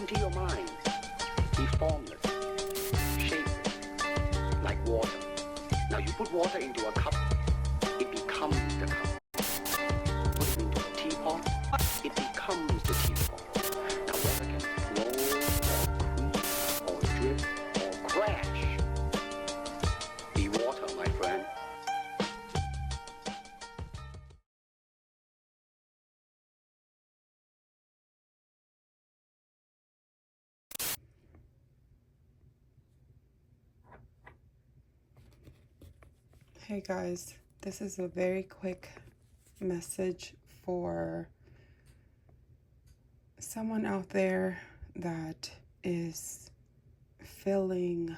Empty your mind. Be formless, shapeless, like water. Now you put water into a cup, it becomes the cup. Put it into a teapot, it becomes the teapot. Now water can flow, or creep, or drift, or crash. Be water, my friend. Hey guys, this is a very quick message for someone out there that is feeling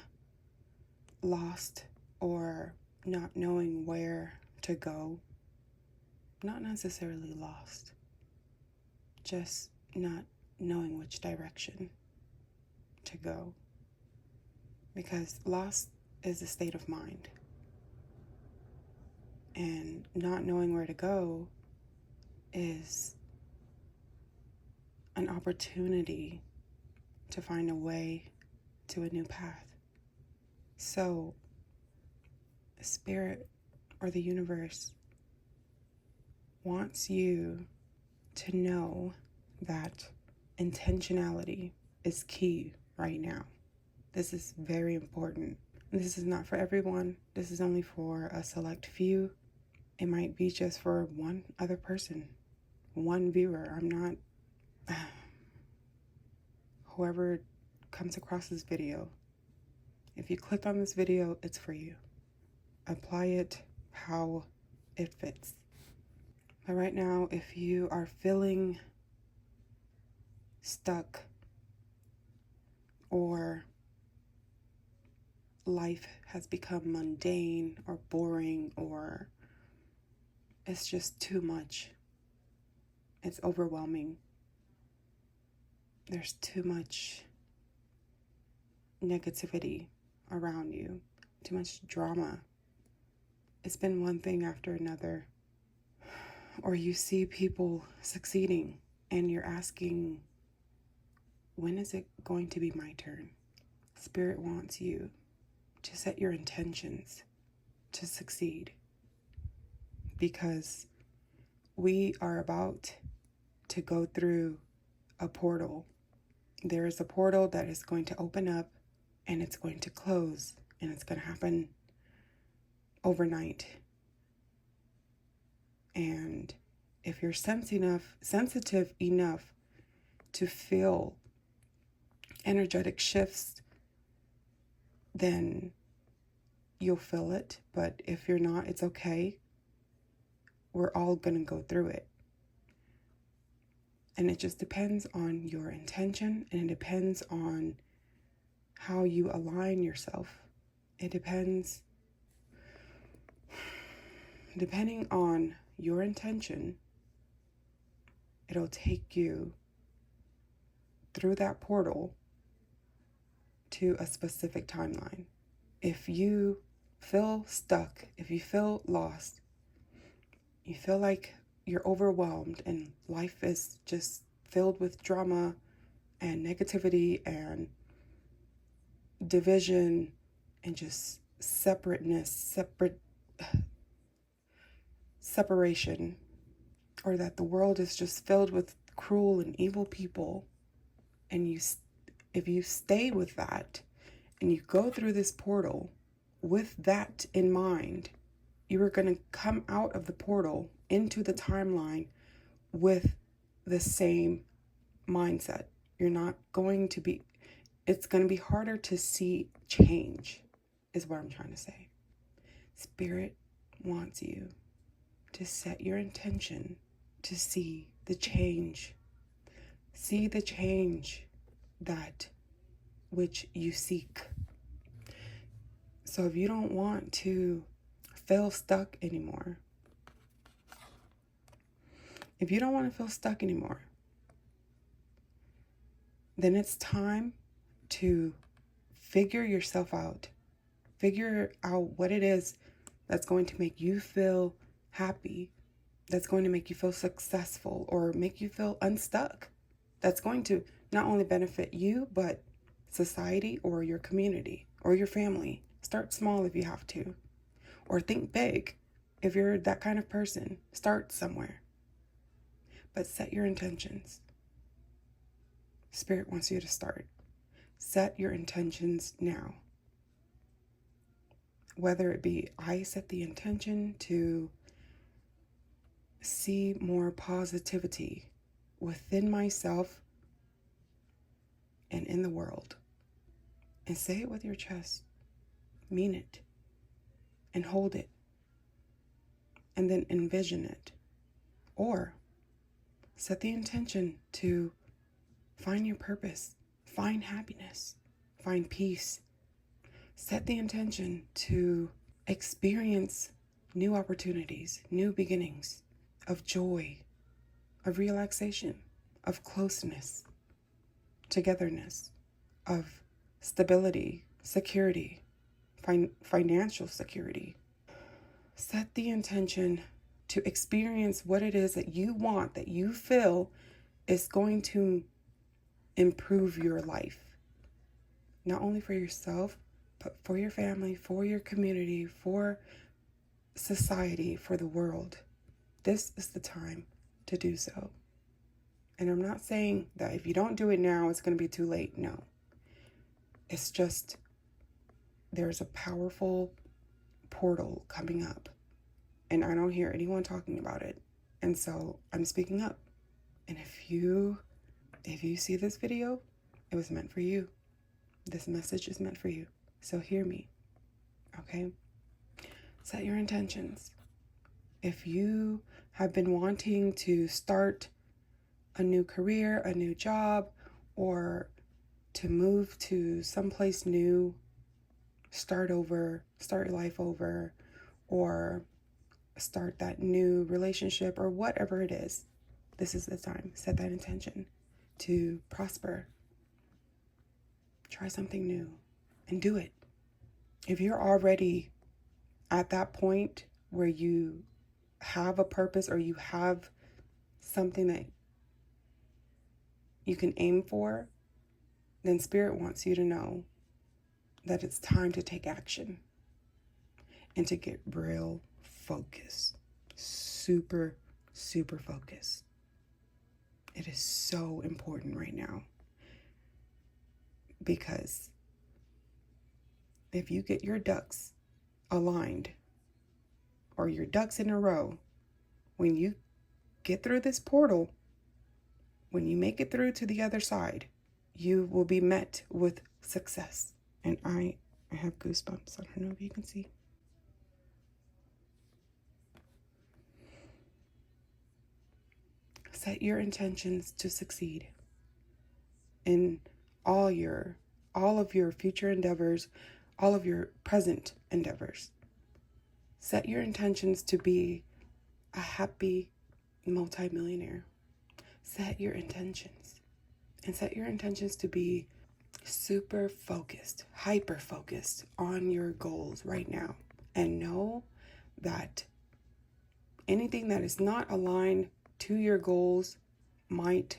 lost or not knowing where to go. Not necessarily lost, just not knowing which direction to go. Because lost is a state of mind. And not knowing where to go is an opportunity to find a way to a new path. So, Spirit or the universe wants you to know that intentionality is key right now. This is very important. This is not for everyone. This is only for a select few. It might be just for one other person, one viewer. I'm not, whoever comes across this video, if you click on this video, it's for you. Apply it how it fits. But right now, if you are feeling stuck or life has become mundane or boring or it's just too much. It's overwhelming. There's too much negativity around you, too much drama. It's been one thing after another. Or you see people succeeding and you're asking, when is it going to be my turn? Spirit wants you to set your intentions to succeed. Because we are about to go through a portal. There is a portal that is going to open up and it's going to close, and it's going to happen overnight. And if you're sensitive enough to feel energetic shifts, then you'll feel it. But if you're not, it's okay. We're all going to go through it. And it just depends on your intention, and it depends on how you align yourself. It depends, depending on your intention, it'll take you through that portal to a specific timeline. If you feel stuck, if you feel lost, you feel like you're overwhelmed and life is just filled with drama and negativity and division and just separation, or that the world is just filled with cruel and evil people, and if you stay with that and you go through this portal with that in mind, you are going to come out of the portal into the timeline with the same mindset. You're not going to be, it's going to be harder to see change, is what I'm trying to say. Spirit wants you to set your intention to see the change. See the change that which you seek. So if you don't want to feel stuck anymore, then it's time to figure yourself out. Figure out what it is that's going to make you feel happy, that's going to make you feel successful, or make you feel unstuck. That's going to not only benefit you, but society or your community or your family. Start small if you have to, or think big. If you're that kind of person, start somewhere. But set your intentions. Spirit wants you to start. Set your intentions now. Whether it be, I set the intention to see more positivity within myself and in the world. And say it with your chest. Mean it. And hold it. And then envision it. Or set the intention to find your purpose, find happiness, find peace. Set the intention to experience new opportunities, new beginnings of joy, of relaxation, of closeness, togetherness, of stability, security, financial security. Set the intention to experience what it is that you want, that you feel is going to improve your life. Not only for yourself, but for your family, for your community, for society, for the world. This is the time to do so. And I'm not saying that if you don't do it now, it's going to be too late. No. It's just there's a powerful portal coming up. And I don't hear anyone talking about it. And so I'm speaking up. And if you see this video, it was meant for you. This message is meant for you. So hear me. Okay? Set your intentions. If you have been wanting to start a new career, a new job, or to move to someplace new, start over, start your life over, or start that new relationship, or whatever it is, this is the time. Set that intention to prosper. Try something new and do it. If you're already at that point where you have a purpose or you have something that you can aim for, then Spirit wants you to know that it's time to take action and to get real focused. Super, super focused. It is so important right now, because if you get your ducks aligned or your ducks in a row, when you get through this portal, when you make it through to the other side, you will be met with success. And I have goosebumps. I don't know if you can see. Set your intentions to succeed in all of your future endeavors, all of your present endeavors. Set your intentions to be a happy multimillionaire. Set your intentions. And set your intentions to be super focused, hyper focused on your goals right now. And know that anything that is not aligned to your goals might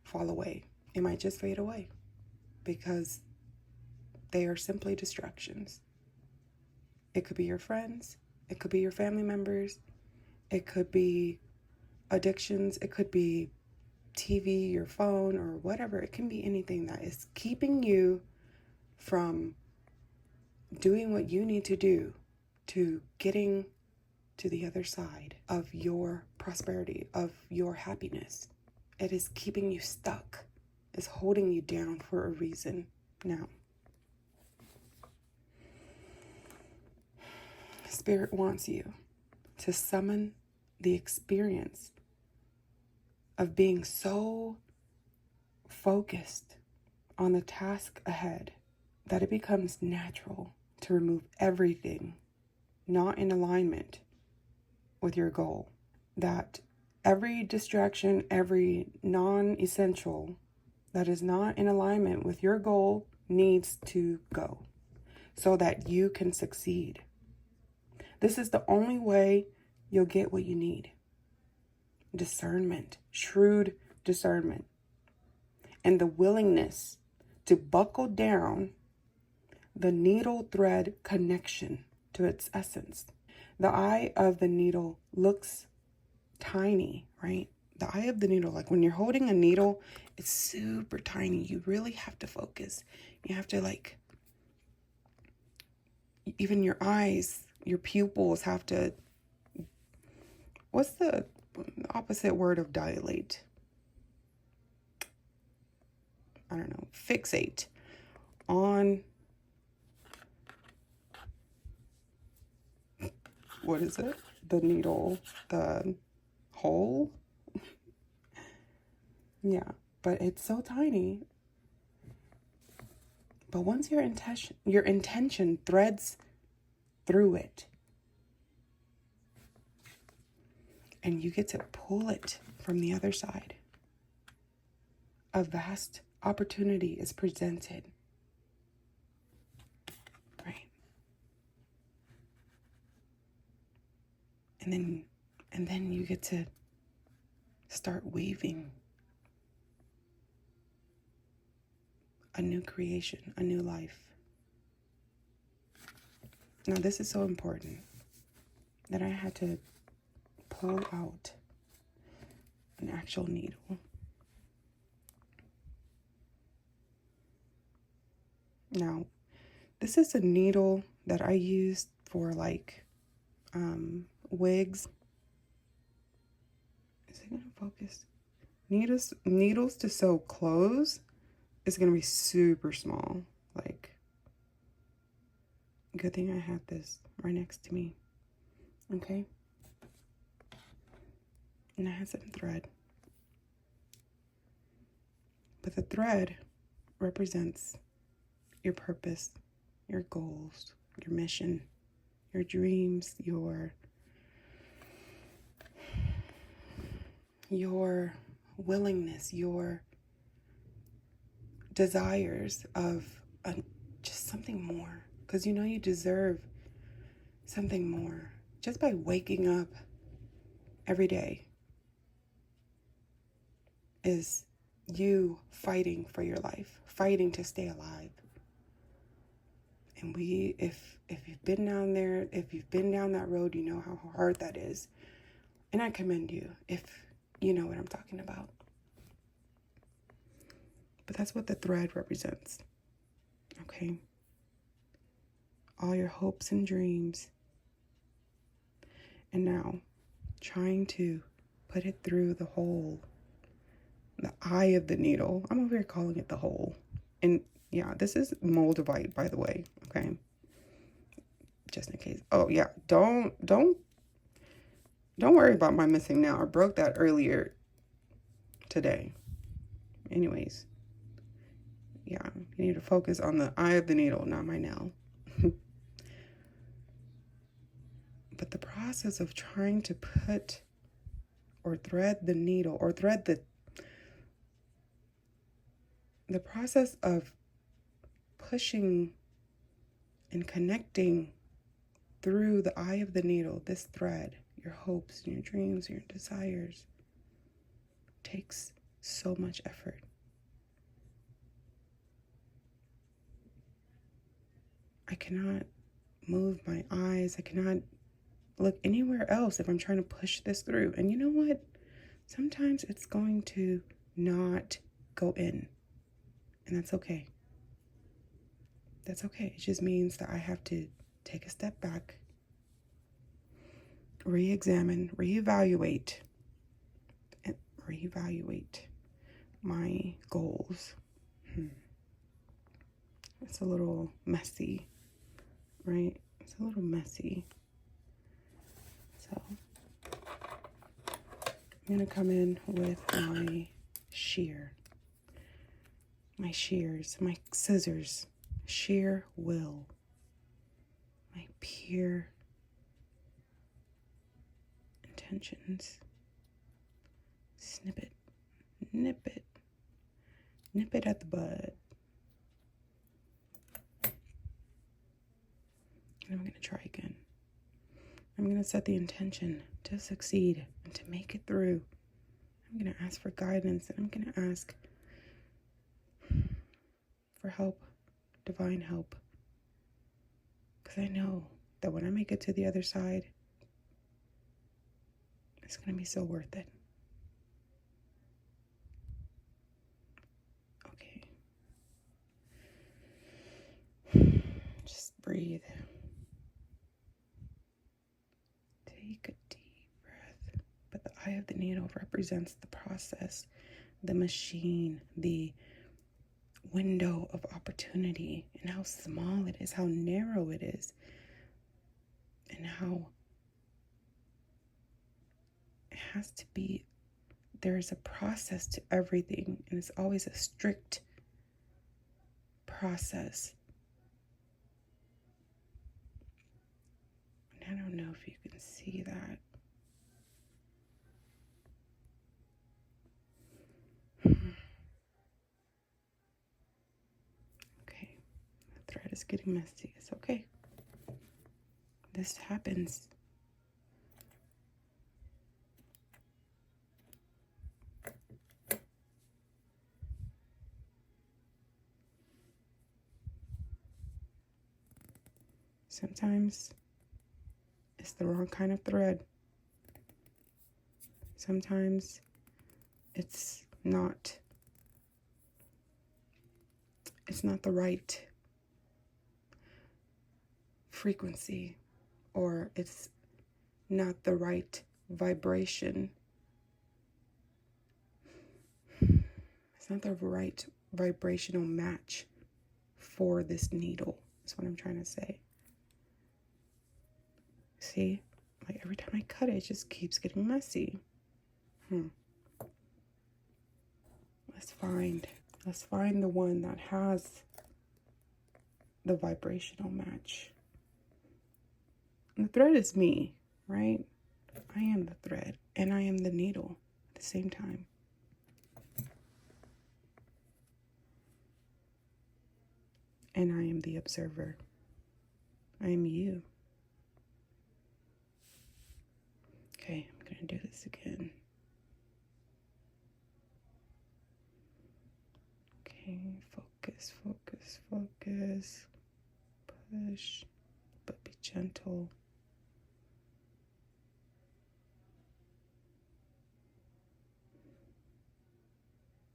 fall away. It might just fade away because they are simply distractions. It could be your friends. It could be your family members. It could be addictions. It could be TV, your phone, or whatever. It can be anything that is keeping you from doing what you need to do to getting to the other side of your prosperity, of your happiness. It is keeping you stuck. It's holding you down for a reason. Now, Spirit wants you to summon the experience of being so focused on the task ahead that it becomes natural to remove everything not in alignment with your goal. That every distraction, every non-essential that is not in alignment with your goal needs to go so that you can succeed. This is the only way you'll get what you need. Discernment, shrewd discernment. and the willingness to buckle down the needle thread connection to its essence. The eye of the needle looks tiny, right? The eye of the needle, like when you're holding a needle, it's super tiny. You really have to focus. You have to, like, even your eyes, your pupils have to, what's the opposite word of dilate? I don't know, fixate on, what is it? The needle, the hole? Yeah, but it's so tiny. But once your intention threads through it, and you get to pull it from the other side, a vast opportunity is presented. Right? And then you get to start weaving a new creation, a new life. Now, this is so important that I had to pull out an actual needle. Now, this is a needle that I used for, like, wigs. Is it gonna focus? Needles to sew clothes is gonna be super small. Like, good thing I had this right next to me. Okay. And I had some thread. But the thread represents your purpose, your goals, your mission, your dreams, your willingness, your desires of just something more. Because you know you deserve something more. Just by waking up every day is you fighting for your life, fighting to stay alive. And if you've been down there, if you've been down that road, you know how hard that is. And I commend you if you know what I'm talking about. But that's what the thread represents. Okay? All your hopes and dreams. And now, trying to put it through the hole, the eye of the needle. I'm over here calling it the hole. And yeah, this is Moldavite, by the way. Okay? Just in case. Oh yeah, don't worry about my missing nail. I broke that earlier today. Anyways, yeah, you need to focus on the eye of the needle, not my nail. But the process of trying to put or thread the needle or thread the process of pushing and connecting through the eye of the needle, this thread, your hopes and your dreams and your desires, takes so much effort. I cannot move my eyes. I cannot look anywhere else if I'm trying to push this through. And you know what? Sometimes it's going to not go in. And that's okay. That's okay. It just means that I have to take a step back, re-examine, reevaluate my goals. It's a little messy, right? It's a little messy. So I'm going to come in with my shears, my scissors, sheer will, my pure intentions. Snip it, nip it at the bud. And I'm going to try again. I'm going to set the intention to succeed and to make it through. I'm going to ask for guidance, and I'm going to ask for help, divine help. Because I know that when I make it to the other side, it's going to be so worth it. Okay. Just breathe. Take a deep breath. But the eye of the needle represents the process, the machine, the window of opportunity, and how small it is, how narrow it is, and how it has to be. There's a process to everything, and it's always a strict process. And I don't know if you can see that. Okay, the thread is getting messy. It's okay. This happens. Sometimes it's the wrong kind of thread. Sometimes it's not the right frequency, or it's not the right vibration. It's not the right vibrational match for this needle. That's what I'm trying to say. See, like every time I cut it, it just keeps getting messy. Let's find the one that has the vibrational match. And the thread is me, right? I am the thread and I am the needle at the same time. And I am the observer. I am you. Okay, I'm going to do this again. Okay, focus, focus, focus. Push, but be gentle.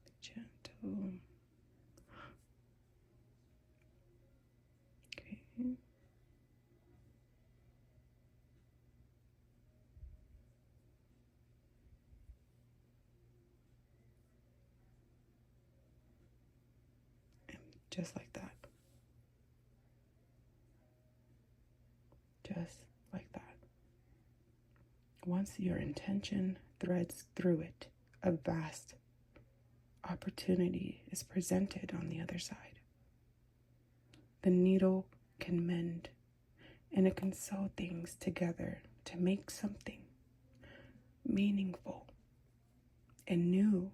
Be gentle. Okay. Just like that. Just like that. Once your intention threads through it, a vast opportunity is presented on the other side. The needle can mend, and it can sew things together to make something meaningful and new.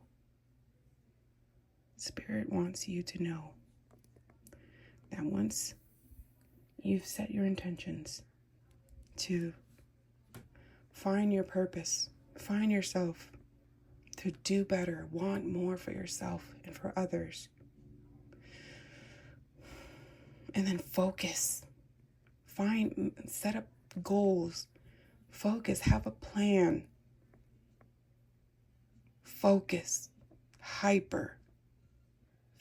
Spirit wants you to know that once you've set your intentions to find your purpose, find yourself, to do better, want more for yourself and for others, and then focus, set up goals, focus, have a plan, focus,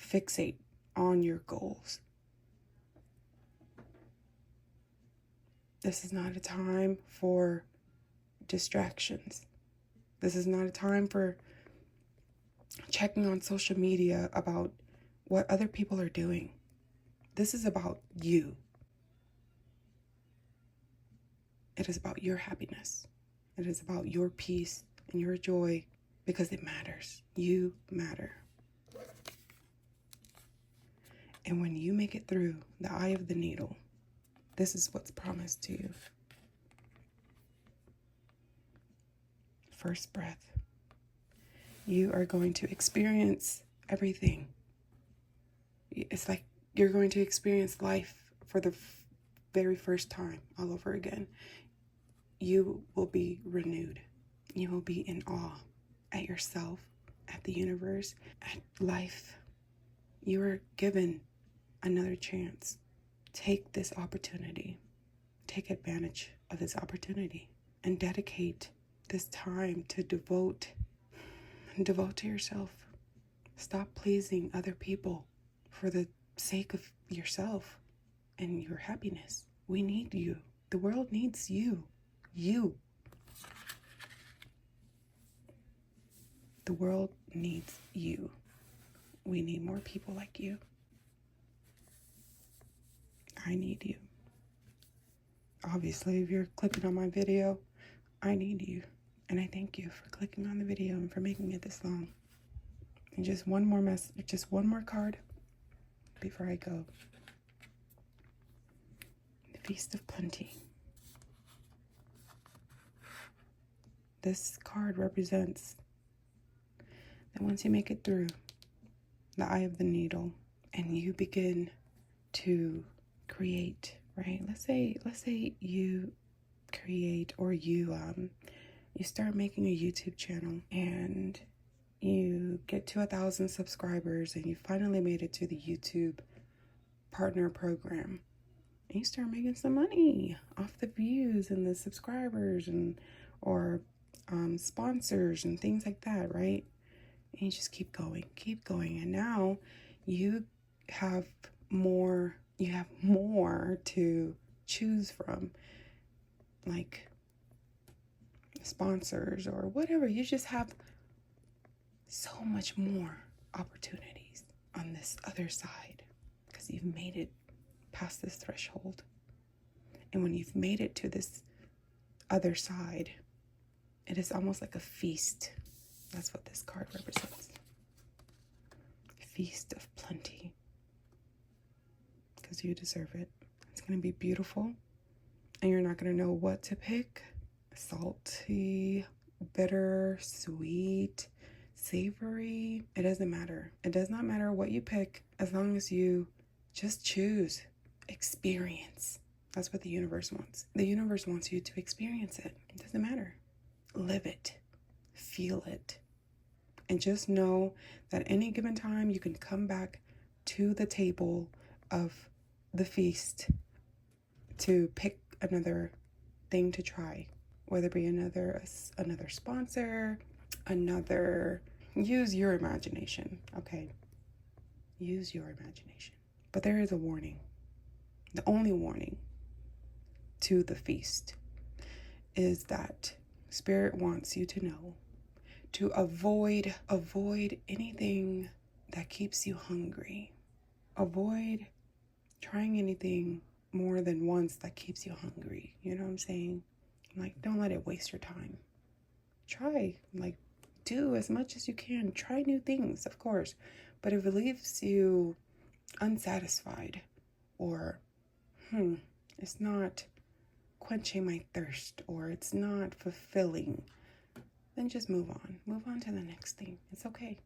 fixate on your goals. This is not a time for distractions. This is not a time for checking on social media about what other people are doing. This is about you. It is about your happiness. It is about your peace and your joy, because it matters. You matter. And when you make it through the eye of the needle, this is what's promised to you. First breath. You are going to experience everything. It's like you're going to experience life for the very first time all over again. You will be renewed. You will be in awe at yourself, at the universe, at life. You are given another chance. Take this opportunity. Take advantage of this opportunity and dedicate this time to devote to yourself. Stop pleasing other people for the sake of yourself and your happiness. We need you. The world needs you. You. The world needs you. We need more people like you. I need you. Obviously, if you're clicking on my video, I need you. And I thank you for clicking on the video and for making it this long. And just one more just one more card before I go. The Feast of Plenty. This card represents that once you make it through the eye of the needle and you begin to create, right? Let's say you create, or you start making a YouTube channel and you get to 1,000 subscribers and you finally made it to the YouTube partner program. And you start making some money off the views and the subscribers or sponsors and things like that, right? And you just keep going. And now you have more to choose from, like sponsors or whatever. You just have so much more opportunities on this other side because you've made it past this threshold. And when you've made it to this other side, it is almost like a feast. That's what this card represents. Feast of plenty. Because you deserve it. It's going to be beautiful. And you're not going to know what to pick. Salty, bitter, sweet, savory. It doesn't matter. It does not matter what you pick as long as you just choose. Experience. That's what the universe wants. The universe wants you to experience it. It doesn't matter. Live it. Feel it. And just know that any given time you can come back to the table of the feast to pick another thing to try. Whether it be another sponsor, use your imagination, okay? Use your imagination. But there is a warning. The only warning to the feast is that Spirit wants you to know to avoid anything that keeps you hungry. Avoid trying anything more than once that keeps you hungry. You know what I'm saying? Like, don't let it waste your time. Try, do as much as you can. Try new things, of course. But if it leaves you unsatisfied or, it's not quenching my thirst or it's not fulfilling, then just move on. Move on to the next thing. It's okay.